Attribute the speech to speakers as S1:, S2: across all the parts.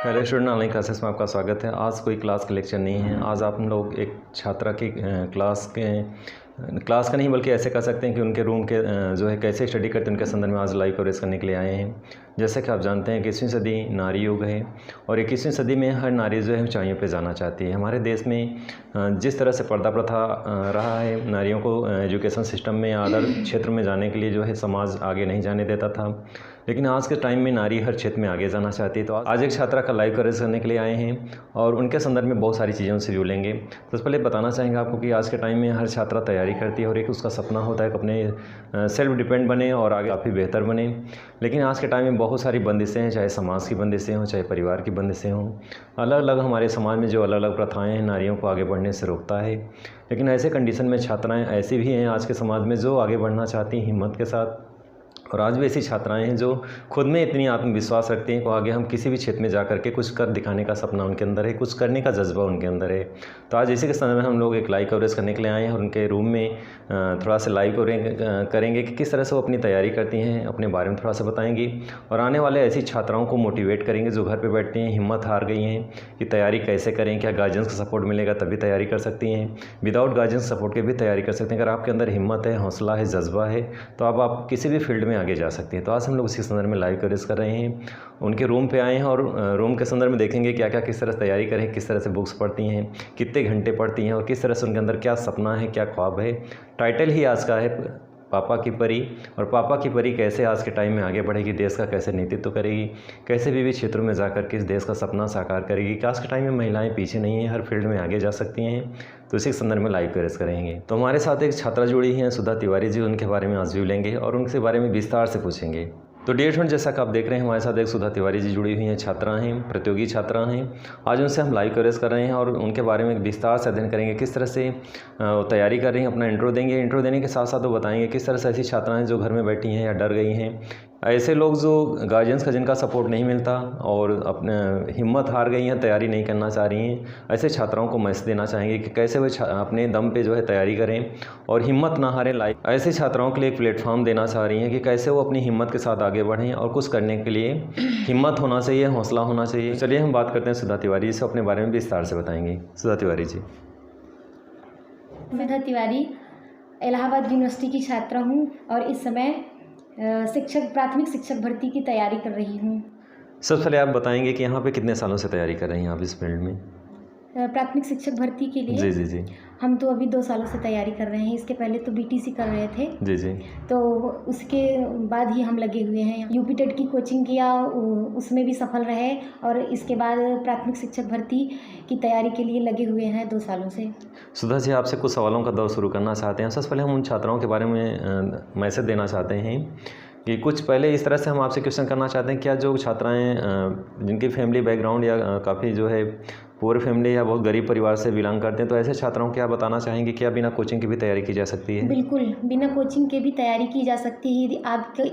S1: Hello student, online classes में आपका स्वागत है। आज कोई क्लास का लेक्चर नहीं है। आज आप लोग एक छात्रा की क्लास का नहीं बल्कि ऐसे कह सकते हैं कि उनके रूम के जो है कैसे स्टडी करते हैं उनके संदर्भ में आज लाइव कवरेज करने के लिए आए हैं। जैसे कि आप जानते हैं 21वीं सदी नारी युग है और 21वीं सदी में हर नारी जो है ऊंचाइयों पे जाना चाहती है। हमारे देश में जिस तरह से पर्दा प्रथा रहा है, नारियों को एजुकेशन सिस्टम में अदर क्षेत्र में जाने के लिए जो है समाज आगे नहीं जाने देता था, लेकिन आज के टाइम में नारी हर क्षेत्र में आगे जाना चाहती है। तो आज एक छात्रा का लाइव कवरेज करने के लिए आए हैं और उनके संदर्भ में बहुत सारी चीज़ों से जुड़ेंगे। तो पहले बताना चाहेंगे आपको कि आज के टाइम में हर छात्रा तैयारी करती है और एक उसका सपना होता है कि अपने सेल्फ डिपेंड बने और आगे काफ़ी बेहतर बने। लेकिन आज के टाइम में बहुत सारी बंदिशें हैं, चाहे समाज की बंदिशें हों, चाहे परिवार की बंदिशें हों। अलग अलग हमारे समाज में जो अलग अलग प्रथाएँ हैं नारियों को आगे बढ़ने से रोकता है। लेकिन ऐसे कंडीशन में छात्राएँ ऐसी भी हैं आज के समाज में जो आगे बढ़ना चाहती हैं हिम्मत के साथ। और आज भी ऐसी छात्राएं हैं जो खुद में इतनी आत्मविश्वास रखती हैं कि आगे हम किसी भी क्षेत्र में जा कर के कुछ कर दिखाने का सपना उनके अंदर है, कुछ करने का जज्बा उनके अंदर है। तो आज इसी के संदर्भ में हम लोग एक लाइव कवरेज करने के लिए आए हैं और उनके रूम में थोड़ा सा लाइव करेंगे कि किस तरह से वो अपनी तैयारी करती हैं, अपने बारे में थोड़ा सा बताएंगी और आने वाले ऐसी छात्राओं को मोटिवेट करेंगे जो घर पर बैठती हैं, हिम्मत हार गई हैं कि तैयारी कैसे करें, क्या गार्जियंस का सपोर्ट मिलेगा तभी तैयारी कर सकती हैं, विदाउट गार्जियंस सपोर्ट के भी तैयारी कर सकते हैं। अगर आपके अंदर हिम्मत है, हौसला है, जज्बा है तो आप किसी भी फील्ड में आगे जा सकती हैं। तो आज हम लोग इसी संदर्भ में लाइव कवरेज कर रहे हैं। उनके रूम पे आए हैं और रूम के संदर्भ में देखेंगे क्या क्या किस तरह से तैयारी करें, किस तरह से बुक्स पढ़ती हैं, कितने घंटे पढ़ती हैं और किस तरह से उनके अंदर क्या सपना है, क्या ख्वाब है। टाइटल ही आज का है पापा की परी, और पापा की परी कैसे आज के टाइम में आगे बढ़ेगी, देश का कैसे नेतृत्व करेगी, कैसे विविध क्षेत्रों में जाकर के इस देश का सपना साकार करेगी। कि आज के टाइम में महिलाएं पीछे नहीं हैं, हर फील्ड में आगे जा सकती हैं। तो इसी संदर्भ में लाइव कवरेज करेंगे। तो हमारे साथ एक छात्रा जुड़ी हैं सुधा तिवारी जी, उनके बारे में आज व्यू लेंगे और उनके बारे में विस्तार से पूछेंगे। तो डियर स्टूडेंट, जैसा कि आप देख रहे हैं हमारे साथ एक सुधा तिवारी जी जुड़ी हुई हैं, छात्रा हैं, प्रतियोगी छात्रा हैं। आज उनसे हम लाइव कवरेज कर रहे हैं और उनके बारे में विस्तार से अध्ययन करेंगे, किस तरह से तैयारी कर रही हैं, अपना इंट्रो देंगे। इंट्रो देने के साथ साथ वो बताएंगे किस तरह से ऐसी छात्राएं जो घर में बैठी हैं या डर गई हैं, ऐसे लोग जो गार्जियंस का जिनका सपोर्ट नहीं मिलता और अपने हिम्मत हार गई हैं, तैयारी नहीं करना चाह रही हैं, ऐसे छात्राओं को मैसेज देना चाहेंगे कि कैसे वे अपने दम पे जो है तैयारी करें और हिम्मत ना हारें। लाइव ऐसे छात्राओं के लिए एक प्लेटफॉर्म देना चाह रही हैं कि कैसे वो अपनी हिम्मत के साथ आगे बढ़ें और कुछ करने के लिए हिम्मत होना चाहिए, हौसला होना चाहिए। चलिए हम बात करते हैं सुधा तिवारी से, अपने बारे में विस्तार से बताएंगे। सुधा तिवारी जी।
S2: सुधा तिवारी इलाहाबाद यूनिवर्सिटी की छात्रा हूँ और इस समय प्राथमिक शिक्षक भर्ती की तैयारी कर रही हूँ।
S1: सबसे पहले आप बताएंगे कि यहाँ पे कितने सालों से तैयारी कर रही हैं आप इस फील्ड में?
S2: प्राथमिक शिक्षक भर्ती के लिए
S1: जी
S2: हम तो अभी 2 सालों से तैयारी कर रहे हैं। इसके पहले तो बीटीसी कर रहे थे
S1: जी।
S2: तो उसके बाद ही हम लगे हुए हैं। यूपी टेट की कोचिंग किया, उसमें भी सफल रहे और इसके बाद प्राथमिक शिक्षक भर्ती की तैयारी के लिए लगे हुए हैं 2 सालों से।
S1: सुधा जी, आपसे कुछ सवालों का दौर शुरू करना चाहते हैं। सबसे पहले हम उन छात्राओं के बारे में मैसेज देना चाहते हैं कि कुछ पहले इस तरह से हम आपसे क्वेश्चन करना चाहते हैं, क्या जो छात्राएं जिनकी फैमिली बैकग्राउंड या काफ़ी जो है पुअर फैमिली या बहुत गरीब परिवार से बिलोंग करते हैं, तो ऐसे छात्राओं को क्या बताना चाहेंगे क्या बिना कोचिंग के भी तैयारी की जा सकती है?
S2: बिल्कुल, बिना कोचिंग के भी तैयारी की जा सकती है यदि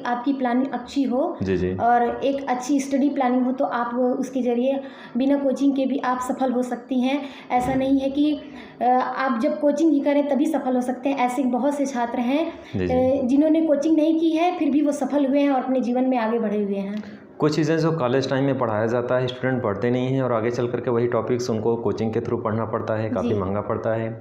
S2: आपकी प्लानिंग अच्छी हो
S1: जी
S2: और एक अच्छी स्टडी प्लानिंग हो तो आप उसके ज़रिए बिना कोचिंग के भी आप सफल हो सकती हैं। ऐसा नहीं है कि आप जब कोचिंग ही करें तभी सफल हो सकते हैं। ऐसे बहुत से छात्र हैं जिन्होंने कोचिंग नहीं की है फिर भी वो सफल हुए हैं और अपने जीवन में आगे बढ़े हुए हैं।
S1: कुछ चीज़ें जो कॉलेज टाइम में पढ़ाया जाता है स्टूडेंट पढ़ते नहीं हैं और आगे चल करके वही टॉपिक्स उनको कोचिंग के थ्रू पढ़ना पड़ता है, काफ़ी महंगा पड़ता है।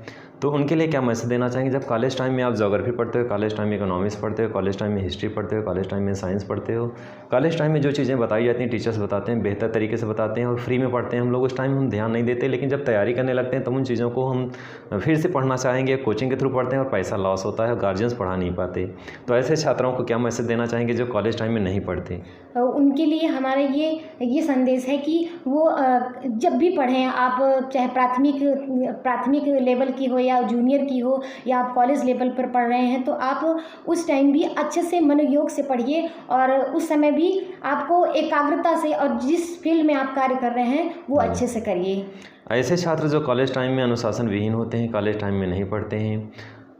S1: तो उनके लिए क्या मैसेज देना चाहेंगे? जब कॉलेज टाइम में आप ज्योग्राफी पढ़ते हो, कॉलेज टाइम में इकोनॉमिक्स पढ़ते हो, कॉलेज टाइम में हिस्ट्री पढ़ते हो, कॉलेज टाइम में साइंस पढ़ते हो, कॉलेज टाइम में जो चीज़ें बताई जाती हैं टीचर्स बताते हैं, बेहतर तरीके से बताते हैं और फ्री में पढ़ते हैं हम लोग। उस टाइम हम ध्यान नहीं देते, लेकिन जब तैयारी करने लगते हैं तब उन चीज़ों को हम फिर से पढ़ना चाहेंगे। कोचिंग के थ्रू पढ़ते हैं और पैसा लॉस होता है और गार्जियंस पढ़ा नहीं पाते। तो ऐसे छात्राओं को क्या मैसेज देना चाहेंगे जो कॉलेज टाइम में नहीं पढ़ते?
S2: उनके लिए हमारा ये संदेश है कि वो जब भी पढ़ें, आप चाहे प्राथमिक लेवल की हो या जूनियर की हो या आप कॉलेज लेवल पर पढ़ रहे हैं, तो आप उस टाइम भी अच्छे से मनोयोग से पढ़िए और उस समय भी आपको एकाग्रता से और जिस फील्ड में आप कार्य कर रहे हैं वो अच्छे से करिए।
S1: ऐसे छात्र जो कॉलेज टाइम में अनुशासन विहीन होते हैं, कॉलेज टाइम में नहीं पढ़ते हैं,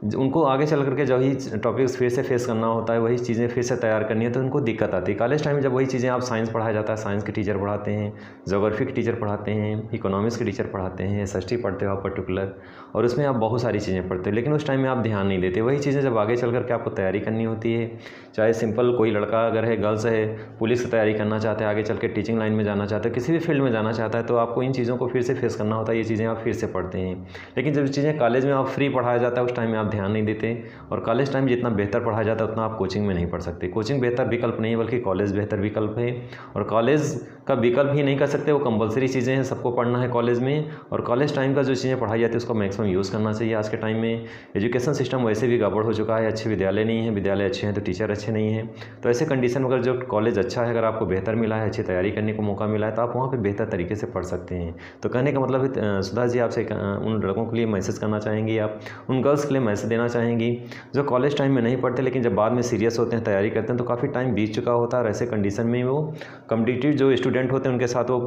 S1: उनको आगे चल करके जब वही टॉपिक्स फिर से फेस करना होता है, वही चीज़ें फिर से तैयार करनी है, तो उनको दिक्कत आती है। कॉलेज टाइम में जब वही चीज़ें आप साइंस पढ़ाया जाता है, साइंस के टीचर पढ़ाते हैं, ज्योग्राफी के टीचर पढ़ाते हैं, इकोनॉमिक्स के टीचर पढ़ाते हैं, SST पढ़ते हो आप पर्टिकुलर, और उसमें आप बहुत सारी चीज़ें पढ़ते हो, लेकिन उस टाइम में आप ध्यान नहीं देते। वही चीज़ें जब आगे चल करके आपको तैयारी करनी होती है, चाहे सिंपल कोई लड़का अगर है, गर्ल्स है, पुलिस की तैयारी करना चाहते हैं, आगे चल के टीचिंग लाइन में जाना चाहते हैं, किसी भी फील्ड में जाना चाहता है, तो आपको इन चीज़ों को फिर से फेस करना होता है। ये चीज़ें आप फिर से पढ़ते हैं। लेकिन जब चीज़ें कॉलेज में आप फ्री पढ़ाया जाता है, उस टाइम में आप ध्यान नहीं देते, और कॉलेज टाइम जितना बेहतर पढ़ाया जाता है उतना आप कोचिंग में नहीं पढ़ सकते। कोचिंग बेहतर विकल्प नहीं है, बल्कि कॉलेज बेहतर विकल्प है। और कॉलेज का विकल्प ही नहीं कर सकते, वो कंपलसरी चीज़ें हैं, सबको पढ़ना है कॉलेज में। और कॉलेज टाइम का जो चीज़ें पढ़ाई जाती है उसको मैक्सिमम यूज़ करना चाहिए। आज के टाइम में एजुकेशन सिस्टम वैसे भी गड़बड़ हो चुका है, अच्छे विद्यालय नहीं है, विद्यालय अच्छे हैं तो टीचर अच्छे नहीं हैं। तो ऐसे कंडीशन में अगर जो कॉलेज अच्छा है, अगर आपको बेहतर मिला है, अच्छी तैयारी करने को मौका मिला है, तो आप वहाँ पर बेहतर तरीके से पढ़ सकते हैं। तो कहने का मतलब है सुधा जी, आपसे उन लड़कों के लिए मैसेज करना चाहेंगी, आप उन गर्ल्स के लिए मैसेज देना चाहेंगी जो कॉलेज टाइम में नहीं पढ़ते, लेकिन जब बाद में सीरियस होते हैं, तैयारी करते हैं, तो काफ़ी टाइम बीत चुका होता है। और ऐसे कंडीशन में वो कॉम्पिटिटिव जो स्टूडेंट होते हैं उनके साथ वो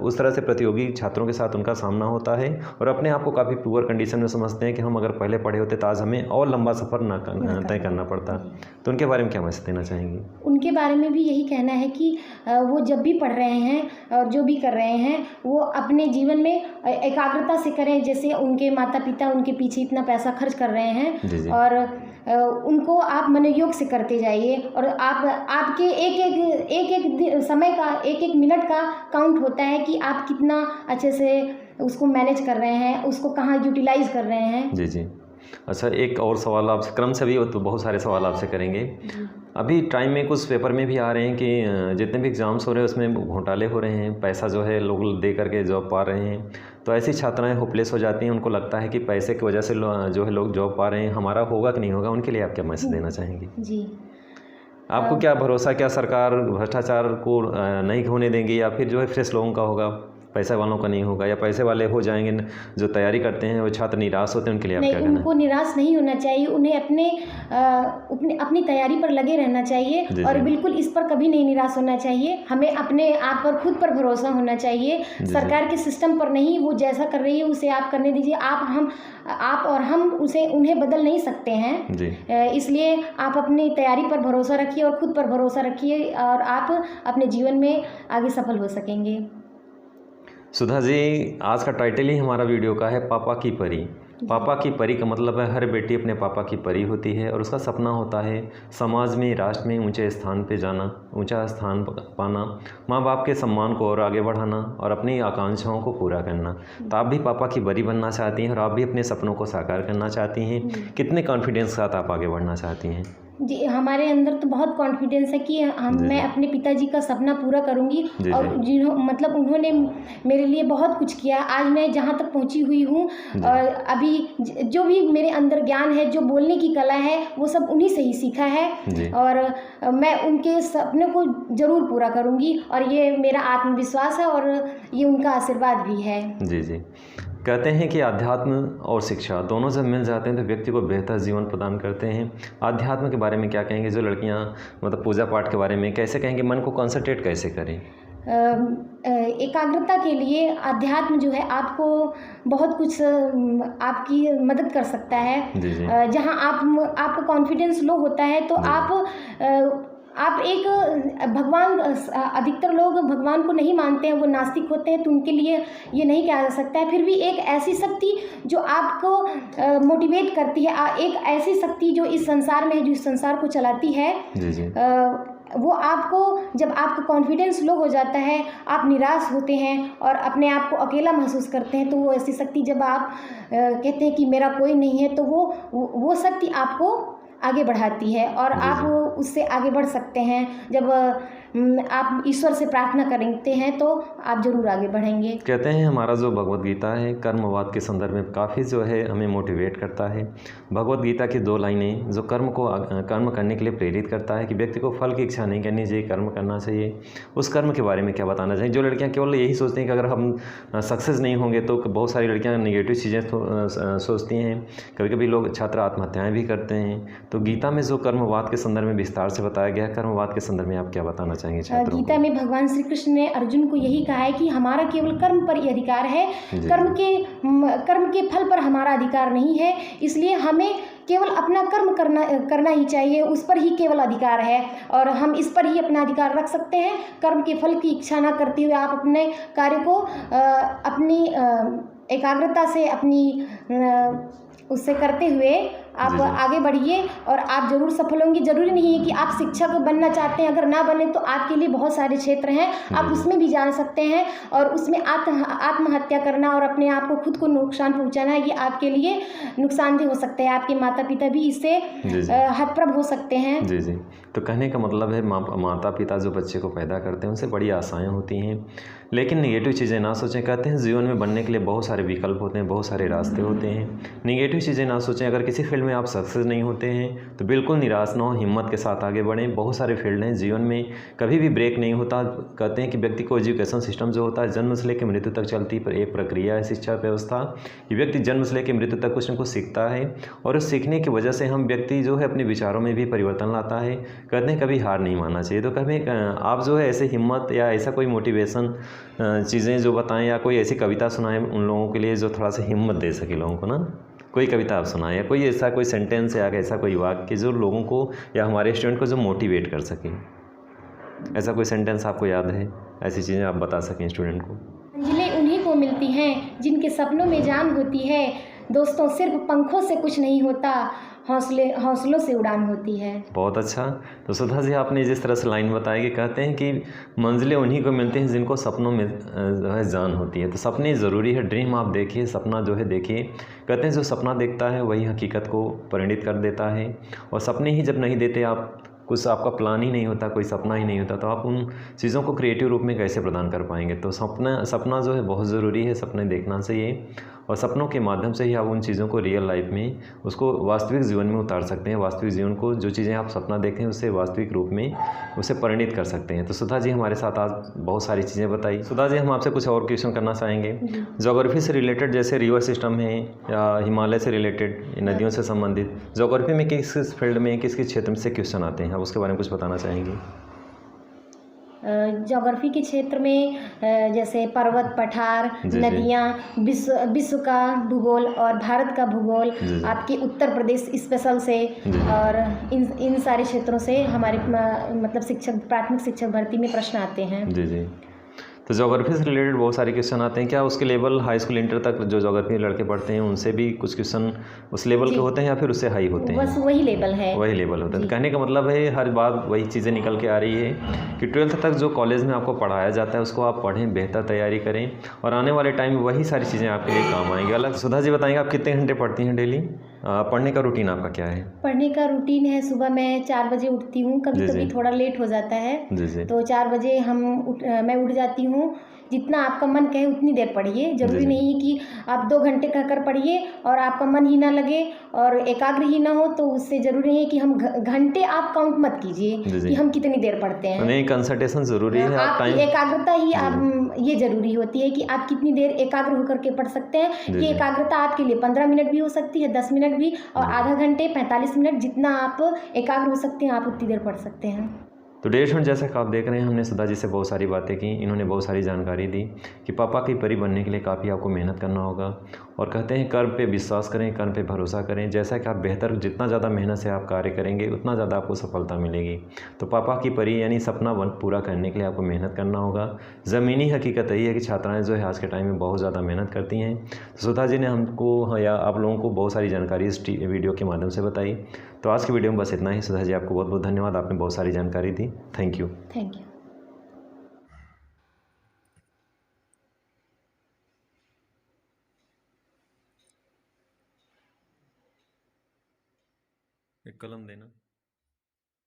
S1: उस तरह से प्रतियोगी छात्रों के साथ उनका सामना होता है, और अपने आप को काफ़ी पुअर कंडीशन में समझते हैं कि हम अगर पहले पढ़े होते तो आज हमें और लंबा सफ़र तय करना पड़ता। तो उनके बारे में क्या मैसेज देना चाहेंगी?
S2: उनके बारे में भी यही कहना है कि वो जब भी पढ़ रहे हैं और जो भी कर रहे हैं, वो अपने जीवन में एकाग्रता से करें। जैसे उनके माता पिता उनके पीछे इतना पैसा खर्च कर रहे हैं, और उनको आप मनोयोग से करते जाइए। और आपके एक समय का, एक मिनट का काउंट होता है कि आप कितना अच्छे से उसको मैनेज कर रहे हैं, उसको कहाँ यूटिलाइज कर रहे हैं।
S1: जी जी। अच्छा, एक और सवाल आपसे, क्रम से भी तो बहुत सारे सवाल आपसे करेंगे। अभी टाइम में कुछ पेपर में भी आ रहे हैं कि जितने भी एग्ज़ाम्स हो रहे हैं उसमें घोटाले हो रहे हैं, पैसा जो है लोग दे करके जॉब पा रहे हैं। तो ऐसी छात्राएं होपलेस हो जाती हैं, उनको लगता है कि पैसे की वजह से जो है लोग जॉब पा रहे हैं, हमारा होगा कि नहीं होगा। उनके लिए आप क्या मैसेज देना चाहेंगे?
S2: जी,
S1: आपको क्या भरोसा, क्या सरकार भ्रष्टाचार को नहीं होने देंगी, या फिर जो है फ्रेश लोगों का होगा, पैसे वालों का नहीं होगा, या पैसे वाले हो जाएंगे, जो तैयारी करते हैं वो छात्र निराश होते हैं, उनके लिए आप क्या कहना है?
S2: उनको निराश नहीं होना चाहिए, उन्हें अपनी तैयारी पर लगे रहना चाहिए, और बिल्कुल इस पर कभी नहीं निराश होना चाहिए। हमें अपने आप पर, खुद पर भरोसा होना चाहिए, सरकार के सिस्टम पर नहीं। वो जैसा कर रही है उसे आप करने दीजिए। आप और हम उन्हें बदल नहीं सकते हैं। इसलिए आप अपनी तैयारी पर भरोसा रखिए और खुद पर भरोसा रखिए, और आप अपने जीवन में आगे सफल हो सकेंगे।
S1: सुधा जी, आज का टाइटल ही हमारा वीडियो का है पापा की परी। पापा की परी का मतलब है हर बेटी अपने पापा की परी होती है, और उसका सपना होता है समाज में, राष्ट्र में ऊंचे स्थान पे जाना, ऊंचा स्थान पाना, माँ बाप के सम्मान को और आगे बढ़ाना, और अपनी आकांक्षाओं को पूरा करना। तो आप भी पापा की परी बनना चाहती हैं, और आप भी अपने सपनों को साकार करना चाहती हैं। कितने कॉन्फिडेंस के साथ आप आगे बढ़ना चाहती हैं?
S2: जी, हमारे अंदर तो बहुत कॉन्फिडेंस है कि मैं अपने पिताजी का सपना पूरा करूंगी। और मतलब उन्होंने मेरे लिए बहुत कुछ किया। आज मैं जहां तक पहुंची हुई हूं, और अभी जो भी मेरे अंदर ज्ञान है, जो बोलने की कला है, वो सब उन्हीं से ही सीखा है। और मैं उनके सपने को ज़रूर पूरा करूंगी, और ये मेरा आत्मविश्वास है, और ये उनका आशीर्वाद भी है।
S1: जी जी। कहते हैं कि आध्यात्म और शिक्षा दोनों जब मिल जाते हैं तो व्यक्ति को बेहतर जीवन प्रदान करते हैं। आध्यात्म के बारे में क्या कहेंगे? जो लड़कियां मतलब पूजा पाठ के बारे में कैसे कहेंगे, मन को कंसंट्रेट कैसे करें?
S2: एकाग्रता के लिए अध्यात्म जो है आपको बहुत कुछ आपकी मदद कर सकता है। जहां आपका कॉन्फिडेंस लो होता है, तो आप एक भगवान, अधिकतर लोग भगवान को नहीं मानते हैं, वो नास्तिक होते हैं, तो उनके लिए ये नहीं कहा जा सकता है। फिर भी एक ऐसी शक्ति जो आपको मोटिवेट करती है, एक ऐसी शक्ति जो इस संसार में है, जो इस संसार को चलाती है, वो आपको, जब आपका कॉन्फिडेंस लो हो जाता है, आप निराश होते हैं और अपने आप को अकेला महसूस करते हैं, तो वो ऐसी शक्ति, जब आप कहते हैं कि मेरा कोई नहीं है, तो वो शक्ति आपको आगे बढ़ाती है, और आप उससे आगे बढ़ सकते हैं। जब आप ईश्वर से प्रार्थना करते हैं तो आप जरूर आगे बढ़ेंगे।
S1: कहते हैं हमारा जो भगवत गीता है कर्मवाद के संदर्भ में काफ़ी जो है हमें मोटिवेट करता है। भगवत गीता की 2 लाइनें जो कर्म करने के लिए प्रेरित करता है कि व्यक्ति को फल की इच्छा नहीं करनी चाहिए, कर्म करना चाहिए। उस कर्म के बारे में क्या बताना चाहिए? जो लड़कियाँ केवल यही सोचती हैं कि अगर हम सक्सेस नहीं होंगे, तो बहुत सारी लड़कियाँ निगेटिव चीज़ें सोचती हैं। कभी कभी लोग छात्र आत्महत्याएँ भी करते हैं। तो गीता में जो कर्मवाद के संदर्भ में विस्तार से बताया गया है, कर्मवाद के संदर्भ में आप क्या बताना चाहेंगे छात्रों को?
S2: गीता में भगवान श्री कृष्ण ने अर्जुन को यही कहा है कि हमारा केवल कर्म पर ही अधिकार है, कर्म के फल पर हमारा अधिकार नहीं है। इसलिए हमें केवल अपना कर्म करना ही चाहिए, उस पर ही केवल अधिकार है और हम इस पर ही अपना अधिकार रख सकते हैं। कर्म के फल की इच्छा न करते हुए आप अपने कार्य को अपनी एकाग्रता से उससे करते हुए आप आगे बढ़िए और आप ज़रूर सफल होंगे। ज़रूरी नहीं है कि आप शिक्षक बनना चाहते हैं, अगर ना बने तो आपके लिए बहुत सारे क्षेत्र हैं, आप उसमें भी जा सकते हैं और उसमें आत्महत्या करना और अपने आप को खुद को नुकसान पहुंचाना, ये आपके लिए नुकसानदेह हो सकता है। आपके माता पिता भी इससे हतप्रभ हो सकते हैं।
S1: जी जी। तो कहने का मतलब है माता पिता जो बच्चे को पैदा करते हैं उनसे बड़ी आशाएं होती हैं, लेकिन नेगेटिव चीज़ें ना सोचें। कहते हैं जीवन में बनने के लिए बहुत सारे विकल्प होते हैं, बहुत सारे रास्ते होते हैं। नेगेटिव चीज़ें ना सोचें। अगर किसी फील्ड में आप सक्सेस नहीं होते हैं तो बिल्कुल निराश ना हो, हिम्मत के साथ आगे बढ़ें। बहुत सारे फील्ड हैं जीवन में, कभी भी ब्रेक नहीं होता। कहते हैं कि व्यक्ति को एजुकेशन सिस्टम जो होता है जन्म से लेकर मृत्यु तक चलती पर एक प्रक्रिया है शिक्षा व्यवस्था कि व्यक्ति जन्म से लेकर मृत्यु तक कुछ न कुछ सीखता है और उस सीखने की वजह से हम व्यक्ति जो है अपने विचारों में भी परिवर्तन लाता है। कहते हैं कभी हार नहीं मानना चाहिए। तो कभी आप जो है ऐसे हिम्मत या ऐसा कोई मोटिवेशन चीज़ें जो बताएं या कोई ऐसी कविता सुनाएं उन लोगों के लिए जो थोड़ा सा हिम्मत दे सके लोगों को ना। कोई कविता आप सुनाएं या कोई ऐसा कोई सेंटेंस या ऐसा कोई वाक्य जो लोगों को या हमारे स्टूडेंट को जो मोटिवेट कर सके। ऐसा कोई सेंटेंस आपको याद है, ऐसी चीज़ें आप बता सकें स्टूडेंट को।
S2: मंजिलें उन्हीं को मिलती हैं जिनके सपनों में जान होती है। दोस्तों सिर्फ पंखों से कुछ नहीं होता, हौसलों से उड़ान होती है।
S1: बहुत अच्छा। तो सुधा जी आपने जिस तरह से लाइन बताई कि कहते हैं कि मंजिलें उन्हीं को मिलती हैं जिनको सपनों में जो है जान होती है। तो सपने ज़रूरी है, ड्रीम आप देखिए, सपना जो है देखिए। कहते हैं जो सपना देखता है वही हकीकत को परिणित कर देता है और सपने ही जब नहीं देते आप, कुछ आपका प्लान ही नहीं होता, कोई सपना ही नहीं होता, तो आप उन चीज़ों को क्रिएटिव रूप में कैसे प्रदान कर पाएंगे। तो सपना जो है बहुत ज़रूरी है, सपने देखना चाहिए और सपनों के माध्यम से ही आप उन चीज़ों को रियल लाइफ में उसको वास्तविक जीवन में उतार सकते हैं। वास्तविक जीवन को जो चीज़ें आप सपना देखें उससे वास्तविक रूप में उसे परिणित कर सकते हैं। तो सुधा जी हमारे साथ आज बहुत सारी चीज़ें बताई। सुधा जी हम आपसे कुछ और क्वेश्चन करना चाहेंगे ज्योग्राफी से रिलेटेड, जैसे रिवर सिस्टम है या हिमालय से रिलेटेड, नदियों से संबंधित। ज्योग्राफी में किस किस फील्ड में किस किस क्षेत्र से क्वेश्चन आते हैं, आप उसके बारे में कुछ बताना चाहेंगे।
S2: ज्योग्राफी के क्षेत्र में जैसे पर्वत, पठार, नदियाँ, विश्व का भूगोल और भारत का भूगोल, आपके उत्तर प्रदेश स्पेशल से और इन सारे क्षेत्रों से हमारे मतलब प्राथमिक शिक्षक भर्ती में प्रश्न आते हैं। जी जी।
S1: तो ज्योग्राफी से रिलेटेड बहुत सारे क्वेश्चन आते हैं। क्या उसके लेवल हाई स्कूल इंटर तक जो ज्योग्राफी लड़के पढ़ते हैं उनसे भी कुछ क्वेश्चन उस लेवल के होते हैं या फिर उससे हाई होते हैं?
S2: बस वही लेवल है,
S1: वही लेवल होता है। कहने का मतलब है हर बार वही चीज़ें निकल के आ रही है कि 12th तक जो कॉलेज में आपको पढ़ाया जाता है उसको आप पढ़ें, बेहतर तैयारी करें और आने वाले टाइम में वही सारी चीज़ें आपके लिए काम आएंगी। अलग सुधा जी बताएंगे आप कितने घंटे पढ़ती हैं डेली? पढ़ने का रूटीन आपका क्या है?
S2: पढ़ने का रूटीन है, सुबह मैं 4 बजे उठती हूँ, कभी कभी थोड़ा लेट हो जाता है। तो 4 बजे मैं उठ जाती हूँ। जितना आपका मन कहे उतनी देर पढ़िए, ज़रूरी नहीं है कि आप 2 घंटे कहकर पढ़िए और आपका मन ही ना लगे और एकाग्र ही ना हो, तो उससे ज़रूरी नहीं है कि हम घंटे आप काउंट मत कीजिए कि हम कितनी देर पढ़ते हैं।
S1: नहीं, कंसंट्रेशन ज़रूरी है,
S2: आपकी एकाग्रता ही आप ये ज़रूरी होती है कि आप कितनी देर एकाग्र होकर के पढ़ सकते हैं। ये एकाग्रता आपके लिए 15 मिनट भी हो सकती है, 10 मिनट भी और आधा घंटे 45 मिनट, जितना आप एकाग्र हो सकते हैं आप उतनी देर पढ़ सकते हैं।
S1: तो डेढ़ घंटे जैसा कि आप देख रहे हैं हमने सुधा जी से बहुत सारी बातें की, इन्होंने बहुत सारी जानकारी दी कि पापा की परी बनने के लिए काफ़ी आपको मेहनत करना होगा और कहते हैं कर्म पे विश्वास करें, कर्म पे भरोसा करें। जैसा कि आप बेहतर जितना ज़्यादा मेहनत से आप कार्य करेंगे उतना ज़्यादा आपको सफलता मिलेगी। तो पापा की परी यानी सपना पूरा करने के लिए आपको मेहनत करना होगा। ज़मीनी हकीकत यही है कि छात्राएँ जो है आज के टाइम में बहुत ज़्यादा मेहनत करती हैं। तो सुधा जी ने हमको या आप लोगों को बहुत सारी जानकारी इस वीडियो के माध्यम से बताई। तो आज की वीडियो में बस इतना ही। सुधा जी आपको बहुत बहुत धन्यवाद, आपने बहुत सारी जानकारी दी। Thank you.
S2: Thank you.
S1: एक कलम देना।